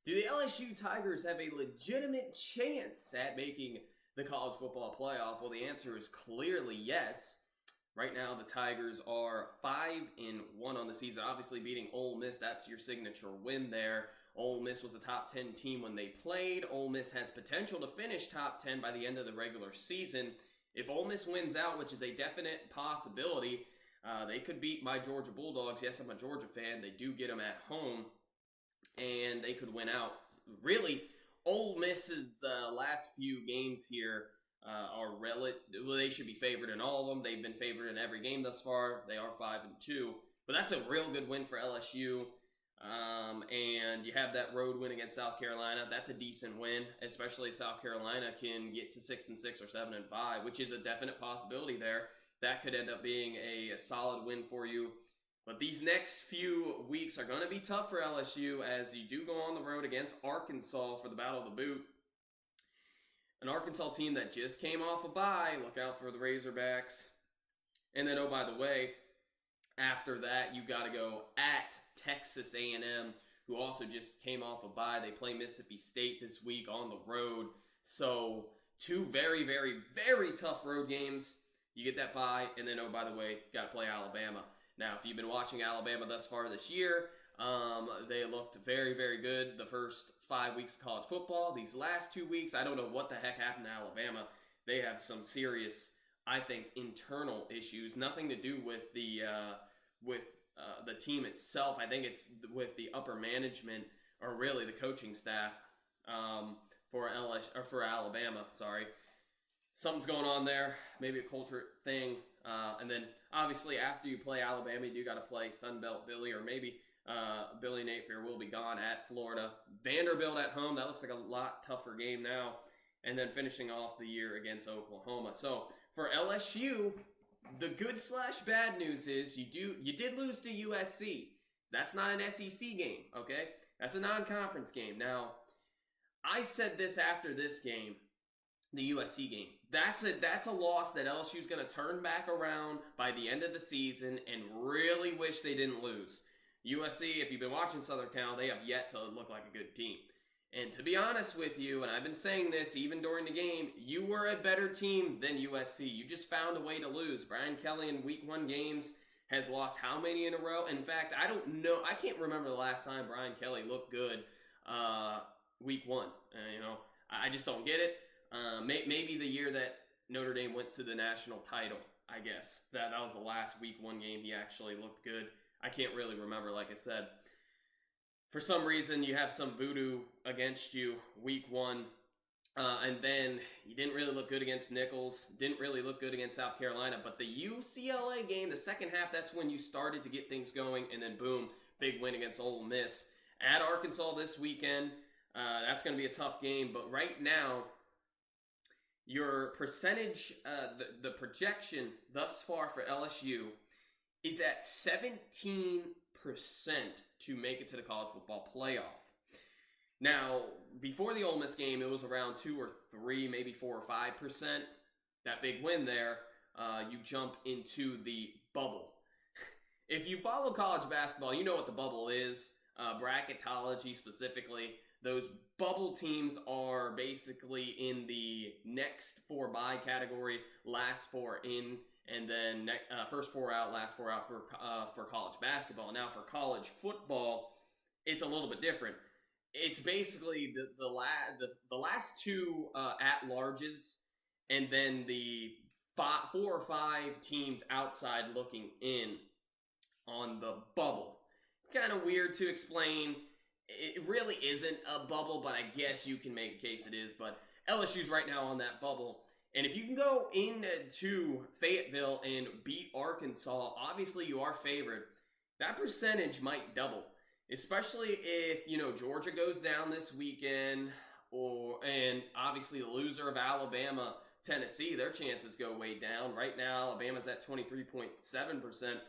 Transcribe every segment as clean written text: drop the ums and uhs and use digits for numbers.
Do the LSU Tigers have a legitimate chance at making the college football playoff? Well, the answer is clearly yes. Right now, the Tigers are 5-1 on the season. Obviously, beating Ole Miss, that's your signature win there. Ole Miss was a top 10 team when they played. Ole Miss has potential to finish top 10 by the end of the regular season. If Ole Miss wins out, which is a definite possibility, they could beat my Georgia Bulldogs. Yes, I'm a Georgia fan. They do get them at home, and they could win out. Really, Ole Miss's last few games here are they should be favored in all of them. They've been favored in every game thus far. They are 5-2, but that's a real good win for LSU. And you have that road win against South Carolina. That's a decent win, especially if South Carolina can get to 6-6 or 7-5, which is a definite possibility there. That could end up being a solid win for you. But these next few weeks are going to be tough for LSU as you do go on the road against Arkansas for the Battle of the Boot. An Arkansas team that just came off a bye. Look out for the Razorbacks. And then, oh, by the way, after that, you got to go at Texas A&M, who also just came off a bye. They play Mississippi State this week on the road. So, two very, very, very tough road games. You get that bye, and then, oh, by the way, got to play Alabama. Now, if you've been watching Alabama thus far this year, they looked very, very good the first 5 weeks of college football. These last 2 weeks, I don't know what the heck happened to Alabama. They have some serious, I think, internal issues. Nothing to do with the team itself. I think it's with the upper management, or really the coaching staff for Alabama. Sorry, something's going on there. Maybe a culture thing. And then obviously after you play Alabama, you do got to play Sunbelt Billy, or maybe Billy Napier will be gone at Florida. Vanderbilt at home. That looks like a lot tougher game now. And then finishing off the year against Oklahoma. So for LSU, the good/bad news is you did lose to USC. That's not an SEC game, okay? That's a non-conference game. Now, I said this after this game, the USC game. That's a loss that LSU's going to turn back around by the end of the season and really wish they didn't lose. USC, if you've been watching Southern Cal, they have yet to look like a good team. And to be honest with you, and I've been saying this even during the game, you were a better team than USC. You just found a way to lose. Brian Kelly in week 1 games has lost how many in a row? In fact, I don't know. I can't remember the last time Brian Kelly looked good week 1. I just don't get it. Maybe the year that Notre Dame went to the national title, I guess. That was the last week 1 game he actually looked good. I can't really remember, like I said. For some reason, you have some voodoo against you week 1. And then you didn't really look good against Nichols. Didn't really look good against South Carolina. But the UCLA game, the second half, that's when you started to get things going. And then boom, big win against Ole Miss. At Arkansas this weekend, that's going to be a tough game. But right now, your percentage, the projection thus far for LSU is at 17% to make it to the college football playoff. Now, before the Ole Miss game, it was around 2 or 3, maybe 4 or 5%. That big win there, you jump into the bubble. If you follow college basketball, you know what the bubble is. Bracketology specifically. Those bubble teams are basically in the next 4 bye category, last 4 in, and then first 4 out, last 4 out for college basketball. Now for college football, it's a little bit different. It's basically the last 2 at-larges, and then the 4 or 5 teams outside looking in on the bubble. It's kind of weird to explain. It really isn't a bubble, but I guess you can make a case it is. But LSU's right now on that bubble. And if you can go into Fayetteville and beat Arkansas, obviously you are favored. That percentage might double, especially if, Georgia goes down this weekend, and obviously the loser of Alabama, Tennessee, their chances go way down. Right now, Alabama's at 23.7%.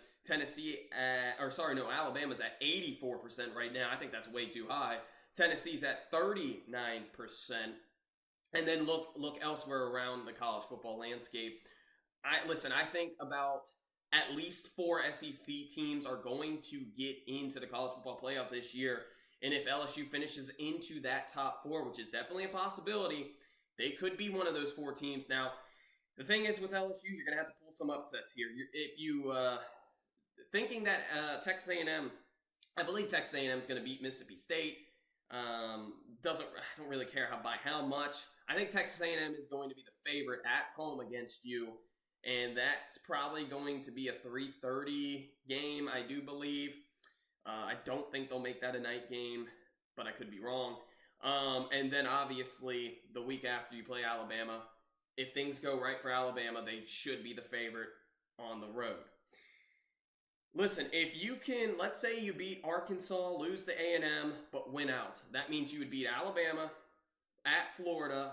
Alabama's at 84% right now. I think that's way too high. Tennessee's at 39%. And then look elsewhere around the college football landscape. I think about at least 4 SEC teams are going to get into the college football playoff this year. And if LSU finishes into that top 4, which is definitely a possibility, they could be one of those 4 teams. Now, the thing is with LSU, you're going to have to pull some upsets here. If you thinking that Texas A&M, I believe Texas A&M is going to beat Mississippi State. I don't really care by how much. I think Texas A&M is going to be the favorite at home against you, and that's probably going to be a 3:30 game, I do believe. I don't think they'll make that a night game, but I could be wrong. And then obviously the week after you play Alabama, if things go right for Alabama, they should be the favorite on the road. Listen, if you can, let's say you beat Arkansas, lose to A&M, but win out. That means you would beat Alabama, at Florida,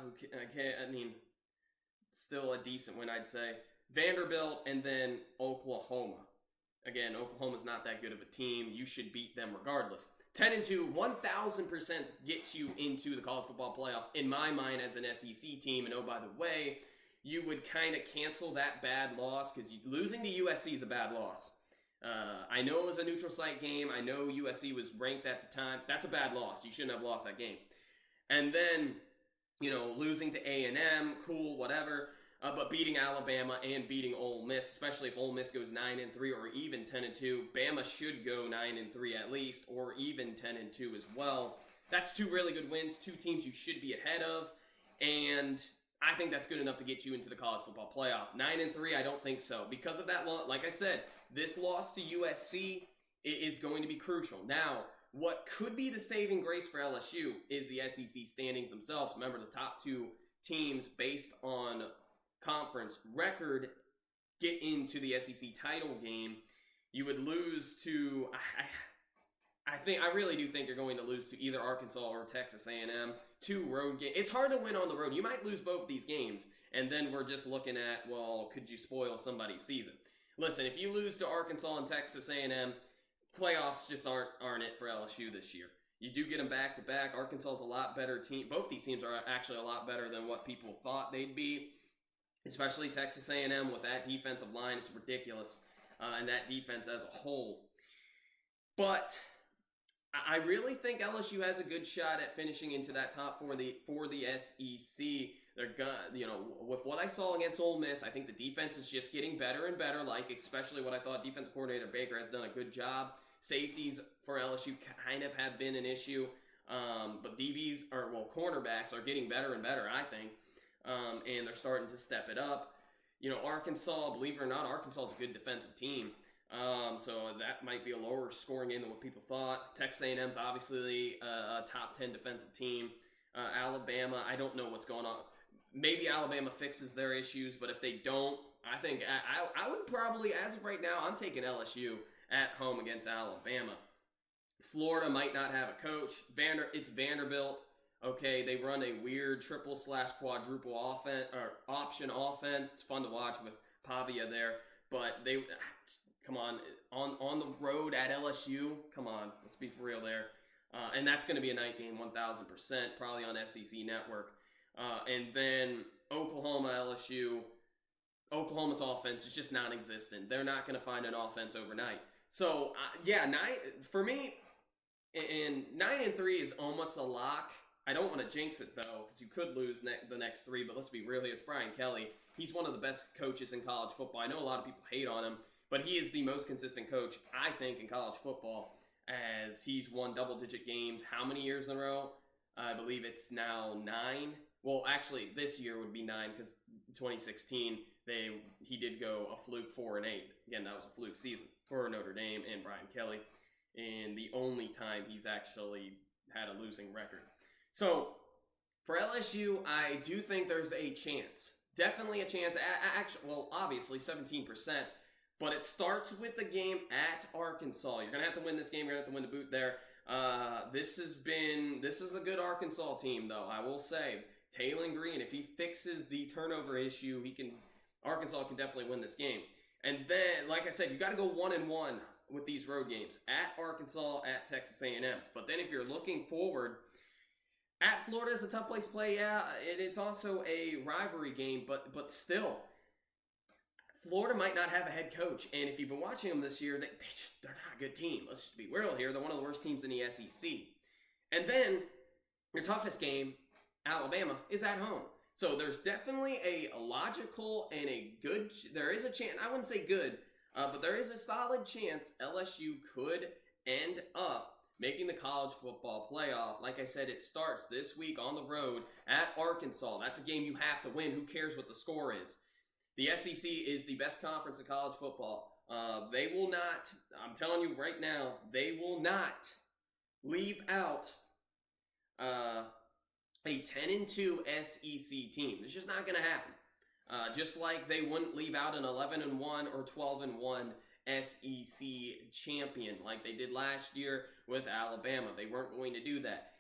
still a decent win, I'd say, Vanderbilt, and then Oklahoma. Again, Oklahoma's not that good of a team. You should beat them regardless. 10-2, 1,000% gets you into the college football playoff, in my mind, as an SEC team. And oh, by the way, you would kind of cancel that bad loss, because losing to USC is a bad loss. I know it was a neutral site game. I know USC was ranked at the time. That's a bad loss. You shouldn't have lost that game. And then, losing to A&M, cool, whatever. But beating Alabama and beating Ole Miss, especially if Ole Miss goes 9-3 or even 10-2, Bama should go 9-3 at least, or even 10-2 as well. That's 2 really good wins, 2 teams you should be ahead of, and I think that's good enough to get you into the college football playoff. 9-3, I don't think so. Because of that loss, like I said, this loss to USC is going to be crucial. Now, what could be the saving grace for LSU is the SEC standings themselves. Remember, the top 2 teams based on conference record get into the SEC title game. You would lose to, I really do think you're going to lose to either Arkansas or Texas A&M. 2 road games. It's hard to win on the road. You might lose both these games, and then we're just looking at, well, could you spoil somebody's season? Listen, if you lose to Arkansas and Texas A&M, playoffs just aren't it for LSU this year. You do get them back-to-back. Arkansas is a lot better team. Both these teams are actually a lot better than what people thought they'd be, especially Texas A&M with that defensive line. It's ridiculous, and that defense as a whole. But I really think LSU has a good shot at finishing into that top 4 for the SEC. They're gonna, with what I saw against Ole Miss, I think the defense is just getting better and better. Especially what I thought defensive coordinator Baker has done a good job. Safeties for LSU kind of have been an issue, but cornerbacks are getting better and better, I think, and they're starting to step it up. Arkansas, believe it or not, Arkansas is a good defensive team. So that might be a lower scoring game than what people thought. Texas A&M's obviously a top 10 defensive team. Alabama, I don't know what's going on. Maybe Alabama fixes their issues, but if they don't, I think I would probably, as of right now, I'm taking LSU at home against Alabama. Florida might not have a coach. It's Vanderbilt. Okay, they run a weird triple/quadruple offense or option offense. It's fun to watch with Pavia there, but come on the road at LSU. Come on, let's be for real there. And that's going to be a night game, 1,000%, probably on SEC Network. And then Oklahoma, LSU. Oklahoma's offense is just non-existent. They're not going to find an offense overnight. So, for me, and 9-3 is almost a lock. I don't want to jinx it, though, because you could lose the next 3, but let's be real here. It's Brian Kelly. He's one of the best coaches in college football. I know a lot of people hate on him, but he is the most consistent coach, I think, in college football, as he's won double-digit games. How many years in a row? I believe it's now 9. Well, actually, this year would be 9, because 2016, he did go a fluke 4-8. Again, that was a fluke season for Notre Dame and Brian Kelly, and the only time he's actually had a losing record. So, for LSU, I do think there's a chance. Definitely a chance. Obviously, 17%. But it starts with the game at Arkansas. You're going to have to win this game. You're going to have to win the boot there. This is a good Arkansas team, though, I will say. Taylon Green, if he fixes the turnover issue, Arkansas can definitely win this game. And then, like I said, you got to go 1-1 with these road games. At Arkansas, at Texas A&M. But then if you're looking forward, at Florida is a tough place to play, yeah. It's also a rivalry game, but still, Florida might not have a head coach. And if you've been watching them this year, they're not a good team. Let's just be real here. They're one of the worst teams in the SEC. And then your toughest game, Alabama, is at home. So there's definitely a logical and a good, there is a chance, I wouldn't say good, but there is a solid chance LSU could end up making the college football playoff. Like I said, it starts this week on the road at Arkansas. That's a game you have to win. Who cares what the score is? The SEC is the best conference in college football. They will not, I'm telling you right now, they will not leave out a 10-2 SEC team. It's just not going to happen. Just like they wouldn't leave out an 11-1 or 12-1 SEC champion like they did last year with Alabama. They weren't going to do that.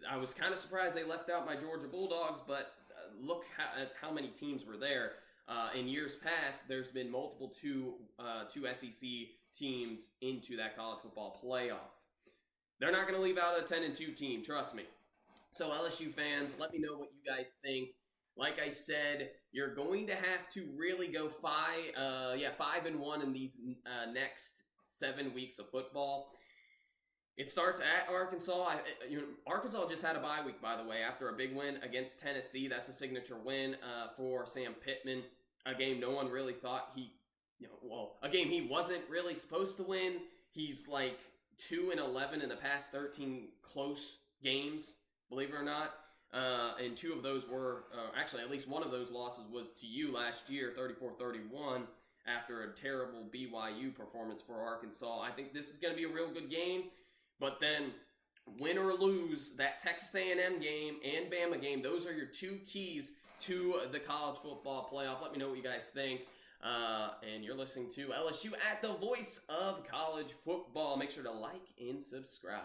I was kind of surprised they left out my Georgia Bulldogs, but look at how many teams were there. In years past, there's been multiple two SEC teams into that college football playoff. They're not going to leave out a 10-2 team, trust me. So LSU fans, let me know what you guys think. Like I said, you're going to have to really go 5-1 in these next 7 weeks of football. It starts at Arkansas. Arkansas just had a bye week, by the way, after a big win against Tennessee. That's a signature win for Sam Pittman. A game no one really thought a game he wasn't really supposed to win. He's like 2-11 in the past 13 close games, believe it or not. And two of those were, actually at least one of those losses was to you last year, 34-31, after a terrible BYU performance for Arkansas. I think this is going to be a real good game, but then win or lose, that Texas A&M game and Bama game, those are your two keys to the college football playoff. Let me know what you guys think. And you're listening to LSU at the voice of college football. Make sure to like and subscribe.